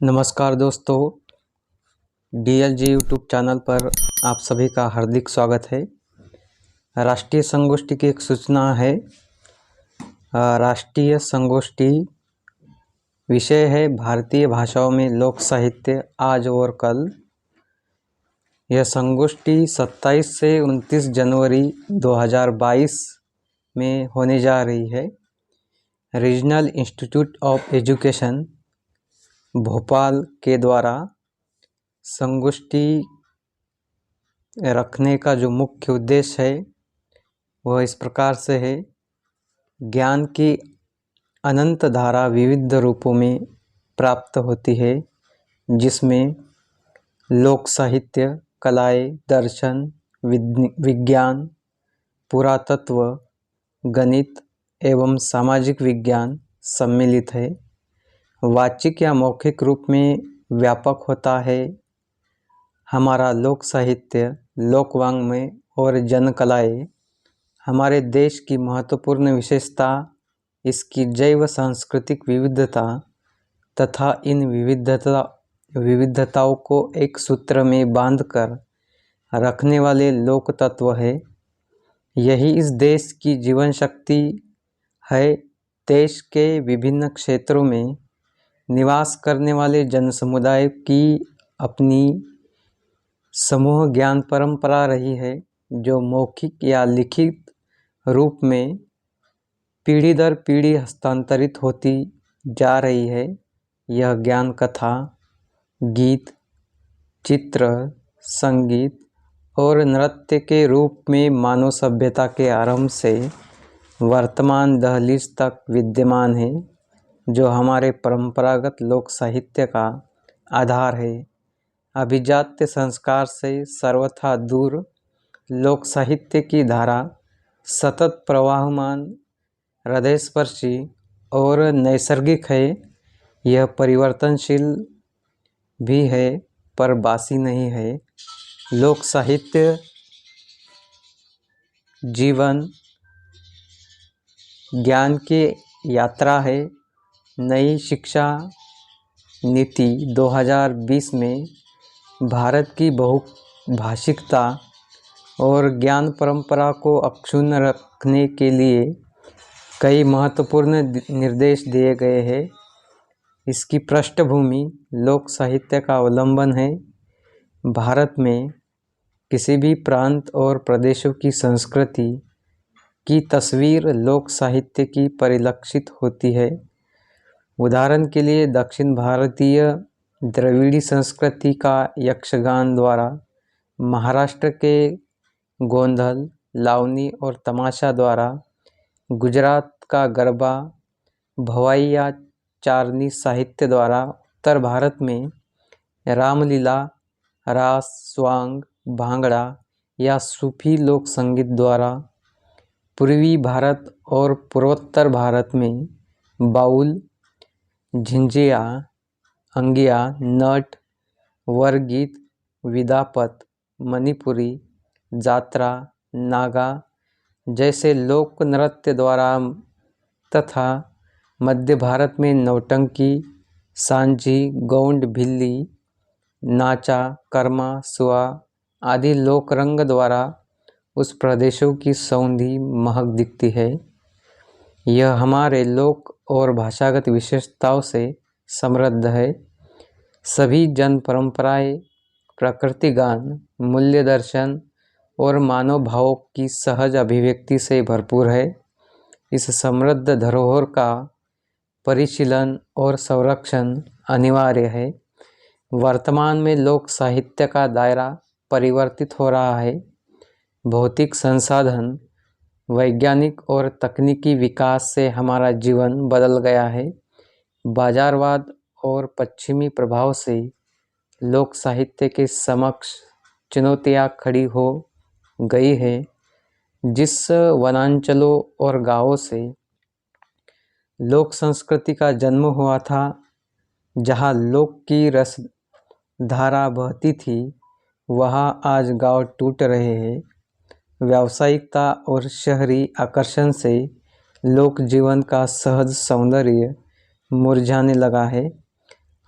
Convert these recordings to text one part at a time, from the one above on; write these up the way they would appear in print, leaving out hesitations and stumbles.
नमस्कार दोस्तों, DLG YouTube channel पर आप सभी का हार्दिक स्वागत है। राष्ट्रीय संगोष्ठी की एक सूचना है। राष्ट्रीय संगोष्ठी विषय है भारतीय भाषाओं में लोक साहित्य आज और कल। यह संगोष्ठी 27 से 29 जनवरी 2022 में होने जा रही है। Regional institute of education Bhopal के द्वारा संगोष्ठी रखने का जो मुख्य उद्देश्य है वह इस प्रकार से है। ज्ञान की अनंत धारा विविध रूपों में प्राप्त होती है, जिसमें लोक साहित्य, कलाएं, दर्शन, विज्ञान, पुरातत्व, गणित एवं सामाजिक विज्ञान सम्मिलित है। वाचिक या मौखिक रूप में व्यापक होता है। हमारा लोक साहित्य, लोकवाङ्मय और जनकलाएं हमारे देश की महत्वपूर्ण विशेषता, इसकी जैव सांस्कृतिक विविधता तथा इन विविधताओं को एक सूत्र में बांधकर रखने वाले लोक तत्व है। यही इस देश की जीवन शक्ति है। देश के विभिन्न क्षेत्रों में निवास करने वाले जन समुदाय की अपनी समूह ज्ञान परंपरा रही है, जो मौखिक या लिखित रूप में पीढ़ी दर पीढ़ी हस्तांतरित होती जा रही है। यह ज्ञान कथा, गीत, चित्र, संगीत और नृत्य के रूप में मानव सभ्यता के आरंभ से वर्तमान दहलीज तक विद्यमान है, जो हमारे परंपरागत लोक साहित्य का आधार है। अभिजात्य संस्कार से सर्वथा दूर लोक साहित्य की धारा सतत प्रवाहमान, हृदयस्पर्शी और नैसर्गिक है। यह परिवर्तनशील भी है पर बासी नहीं है। लोक साहित्य जीवन ज्ञान की यात्रा है। नई शिक्षा नीति 2020 में भारत की बहुभाषिकता और ज्ञान परंपरा को अक्षुण्ण रखने के लिए कई महत्वपूर्ण निर्देश दिए गए हैं। इसकी पृष्ठभूमि लोक साहित्य का अवलंबन है। भारत में किसी भी प्रांत और प्रदेशों की संस्कृति की तस्वीर लोक साहित्य की परिलक्षित होती है। उदाहरण के लिए दक्षिण भारतीय द्रविड़ी संस्कृति का यक्षगान द्वारा, महाराष्ट्र के गोंधल, लावनी और तमाशा द्वारा, गुजरात का गरबा, भवाई या चारनी साहित्य द्वारा, उत्तर भारत में रामलीला, रास, स्वांग, भांगड़ा या सूफी लोक संगीत द्वारा, पूर्वी भारत और पूर्वोत्तर भारत में बाउल, झिंझिया, अंगिया, नट, वरगीत, विदापत, मणिपुरी, जात्रा, नागा जैसे लोक नृत्य द्वारा तथा मध्य भारत में नौटंकी, सांझी, गौंड, भिल्ली, नाचा, कर्मा, सुआ आदि लोक रंग द्वारा उस प्रदेशों की सौंधी महक दिखती है। यह हमारे लोक और भाषागत विशेषताओं से समृद्ध है। सभी जन परंपराएं प्रकृति गान, मूल्य दर्शन और मानव भावों की सहज अभिव्यक्ति से भरपूर है। इस समृद्ध धरोहर का परिशीलन और संरक्षण अनिवार्य है। वर्तमान में लोक साहित्य का दायरा परिवर्तित हो रहा है। भौतिक संसाधन, वैज्ञानिक और तकनीकी विकास से हमारा जीवन बदल गया है। बाजारवाद और पश्चिमी प्रभाव से लोक साहित्य के समक्ष चुनौतियां खड़ी हो गई है। जिस वनांचलों और गांवों से लोक संस्कृति का जन्म हुआ था, जहां लोक की रस धारा बहती थी, वहां आज गांव टूट रहे हैं। व्यावसायिकता और शहरी आकर्षण से लोक जीवन का सहज सौंदर्य मुरझाने लगा है।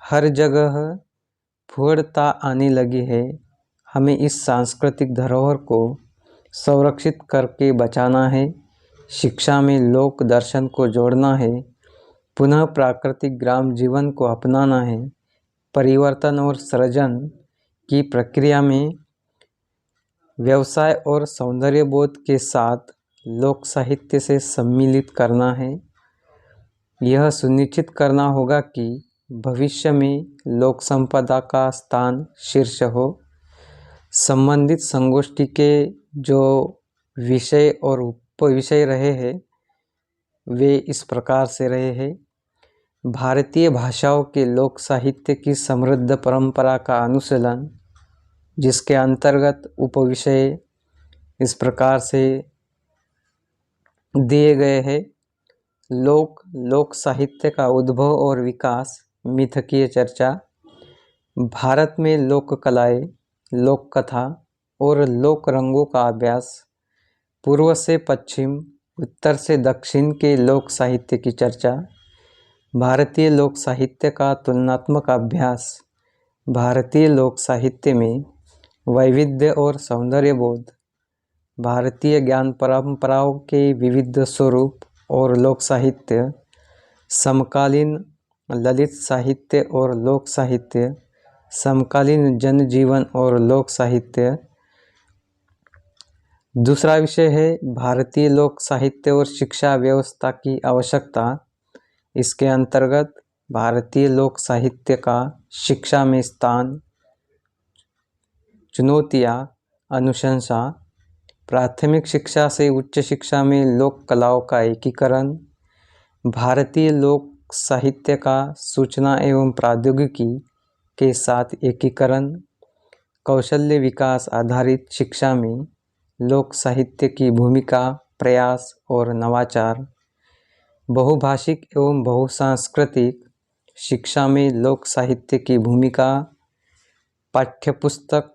हर जगह फूहड़ता आने लगी है। हमें इस सांस्कृतिक धरोहर को संरक्षित करके बचाना है। शिक्षा में लोक दर्शन को जोड़ना है। पुनः प्राकृतिक ग्राम जीवन को अपनाना है। परिवर्तन और सृजन की प्रक्रिया में व्यवसाय और सौंदर्य बोध के साथ लोक साहित्य से सम्मिलित करना है। यह सुनिश्चित करना होगा कि भविष्य में लोक संपदा का स्थान शीर्ष हो। संबंधित संगोष्ठी के जो विषय और उपविषय रहे हैं वे इस प्रकार से रहे हैं। भारतीय भाषाओं के लोक साहित्य की समृद्ध परंपरा का अनुशीलन, जिसके अंतर्गत उपविषय इस प्रकार से दिए गए हैं। लोक साहित्य का उद्भव और विकास, मिथकीय चर्चा। भारत में लोक कलाएँ, लोक कथा और लोक रंगों का अभ्यास। पूर्व से पश्चिम, उत्तर से दक्षिण के लोक साहित्य की चर्चा। भारतीय लोक साहित्य का तुलनात्मक अभ्यास। भारतीय लोक साहित्य में वैविध्य और सौंदर्य बोध। भारतीय ज्ञान परंपराओं के विविध स्वरूप और लोक साहित्य। समकालीन ललित साहित्य और लोक साहित्य। समकालीन जनजीवन और लोक साहित्य। दूसरा विषय है भारतीय लोक साहित्य और शिक्षा व्यवस्था की आवश्यकता। इसके अंतर्गत भारतीय लोक साहित्य का शिक्षा में स्थान, चुनौतियाँ, अनुशंसा। प्राथमिक शिक्षा से उच्च शिक्षा में लोक कलाओं का एकीकरण। भारतीय लोक साहित्य का सूचना एवं प्रौद्योगिकी के साथ एकीकरण। कौशल्य विकास आधारित शिक्षा में लोक साहित्य की भूमिका, प्रयास और नवाचार। बहुभाषिक एवं बहुसांस्कृतिक शिक्षा में लोक साहित्य की भूमिका। पाठ्यपुस्तक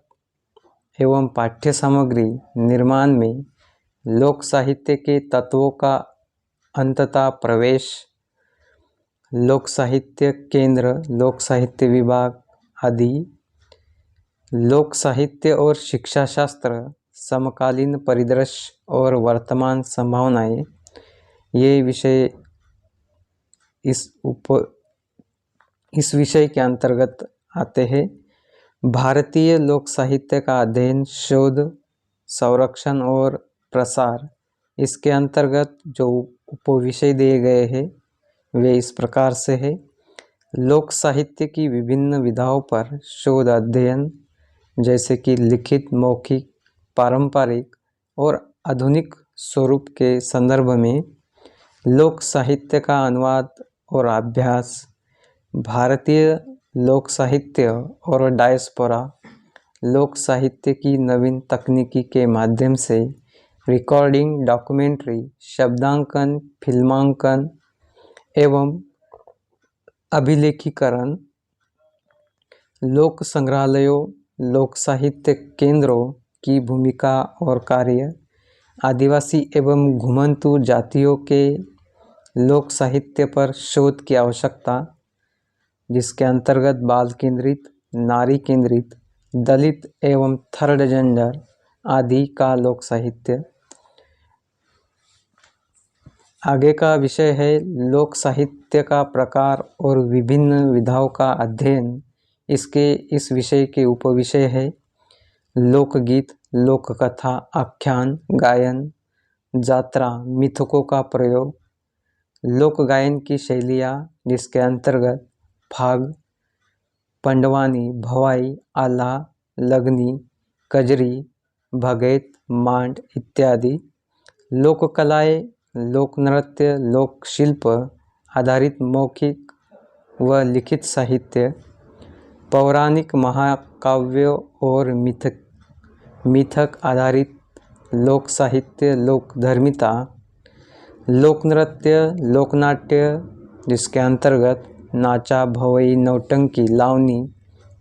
एवं पाठ्य सामग्री निर्माण में लोक साहित्य के तत्वों का अंततः प्रवेश। लोक साहित्य केंद्र, लोक साहित्य विभाग आदि। लोक साहित्य और शिक्षा शास्त्र, समकालीन परिदृश्य और वर्तमान संभावनाएं, ये विषय इस विषय के अंतर्गत आते हैं। भारतीय लोक साहित्य का अध्ययन, शोध, संरक्षण और प्रसार। इसके अंतर्गत जो उपविषय दिए गए हैं वे इस प्रकार से है। लोक साहित्य की विभिन्न विधाओं पर शोध अध्ययन, जैसे कि लिखित, मौखिक, पारंपरिक और आधुनिक स्वरूप के संदर्भ में लोक साहित्य का अनुवाद और अभ्यास। भारतीय लोक साहित्य और डायस्पोरा। लोक साहित्य की नवीन तकनीकी के माध्यम से रिकॉर्डिंग, डॉक्यूमेंट्री, शब्दांकन, फिल्मांकन एवं अभिलेखीकरण। लोक संग्रहालयों, लोक साहित्य केंद्रों की भूमिका और कार्य। आदिवासी एवं घुमंतू जातियों के लोक साहित्य पर शोध की आवश्यकता, जिसके अंतर्गत बाल केंद्रित, नारी केंद्रित, दलित एवं थर्ड जेंडर आदि का लोक साहित्य। आगे का विषय है लोक साहित्य का प्रकार और विभिन्न विधाओं का अध्ययन। इस विषय के उपविषय है लोकगीत, लोक कथा, आख्यान, गायन, जात्रा, मिथकों का प्रयोग। लोक गायन की शैलियाँ, जिसके अंतर्गत फाग, पंडवानी, भवाई, आला, लगनी, कजरी, भगैत, मांड इत्यादि। लोक कलाएँ, लोक नृत्य, लोक शिल्प आधारित मौखिक व लिखित साहित्य। पौराणिक महाकाव्यों और मिथक आधारित लोक साहित्य, लोक धर्मिता। लोक नृत्य, लोकनाट्य, जिसके अंतर्गत नाचा, भवई, नौटंकी, लावनी,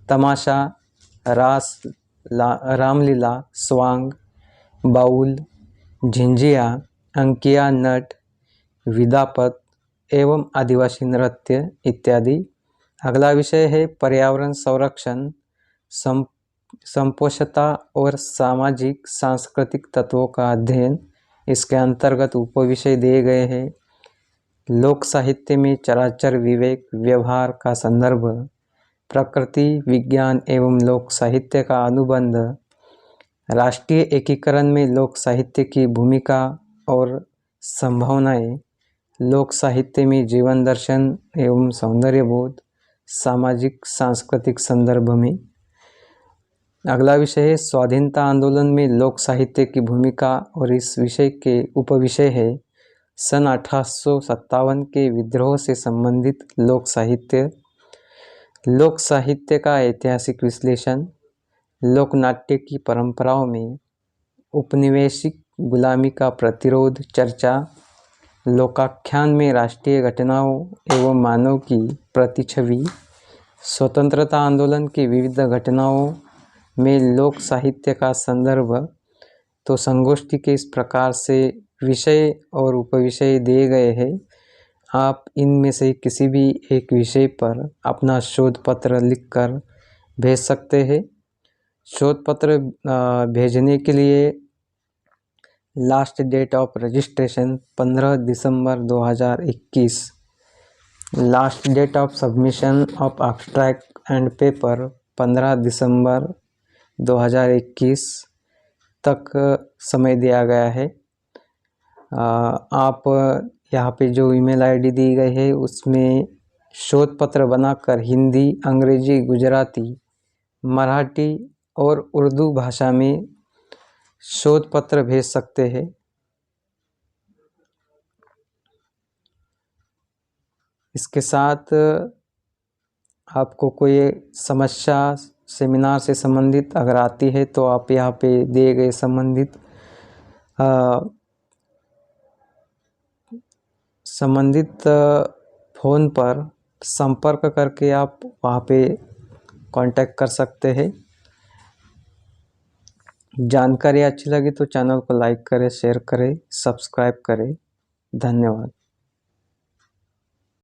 तमाशा, रास, रामलीला, स्वांग, बाउल, झिंझिया, अंकिया, नट, विदापत एवं आदिवासी नृत्य इत्यादि। अगला विषय है पर्यावरण संरक्षण, संपोषता और सामाजिक सांस्कृतिक तत्वों का अध्ययन। इसके अंतर्गत उपविषय दिए गए हैं। लोक साहित्य में चराचर विवेक व्यवहार का संदर्भ, प्रकृति विज्ञान एवं लोक साहित्य का अनुबंध, राष्ट्रीय एकीकरण में लोक साहित्य की भूमिका और संभावनाएं, लोक साहित्य में जीवन दर्शन एवं सौंदर्य बोध, सामाजिक सांस्कृतिक संदर्भ में। अगला विषय है स्वाधीनता आंदोलन में लोक साहित्य की भूमिका और इस विषय के उपविषय है सन 1857 के विद्रोह से संबंधित लोक साहित्य, लोक साहित्य का ऐतिहासिक विश्लेषण, लोकनाट्य की परंपराओं में उपनिवेशिक गुलामी का प्रतिरोध चर्चा, लोकाख्यान में राष्ट्रीय घटनाओं एवं मानव की प्रतिछवि, स्वतंत्रता आंदोलन की विविध घटनाओं में लोक साहित्य का संदर्भ। तो संगोष्ठी के इस प्रकार से विषय और उपविषय दिए गए हैं। आप इनमें से किसी भी एक विषय पर अपना शोध पत्र लिखकर भेज सकते हैं। शोध पत्र भेजने के लिए लास्ट डेट ऑफ रजिस्ट्रेशन 15 दिसंबर 2021, last date of submission of abstract and paper 15 दिसंबर 2021 तक समय दिया गया है। आप यहाँ पे जो ईमेल आईडी दी गई है उसमें शोध पत्र बनाकर हिंदी, अंग्रेजी, गुजराती, मराठी और उर्दू भाषा में शोध पत्र भेज सकते हैं। इसके साथ आपको कोई समस्या सेमिनार से संबंधित अगर आती है तो आप यहाँ पे दिए गए संबंधित फ़ोन पर संपर्क करके आप वहाँ पे कांटेक्ट कर सकते हैं। जानकारी अच्छी लगी तो चैनल को लाइक करें, शेयर करें, सब्सक्राइब करें। धन्यवाद।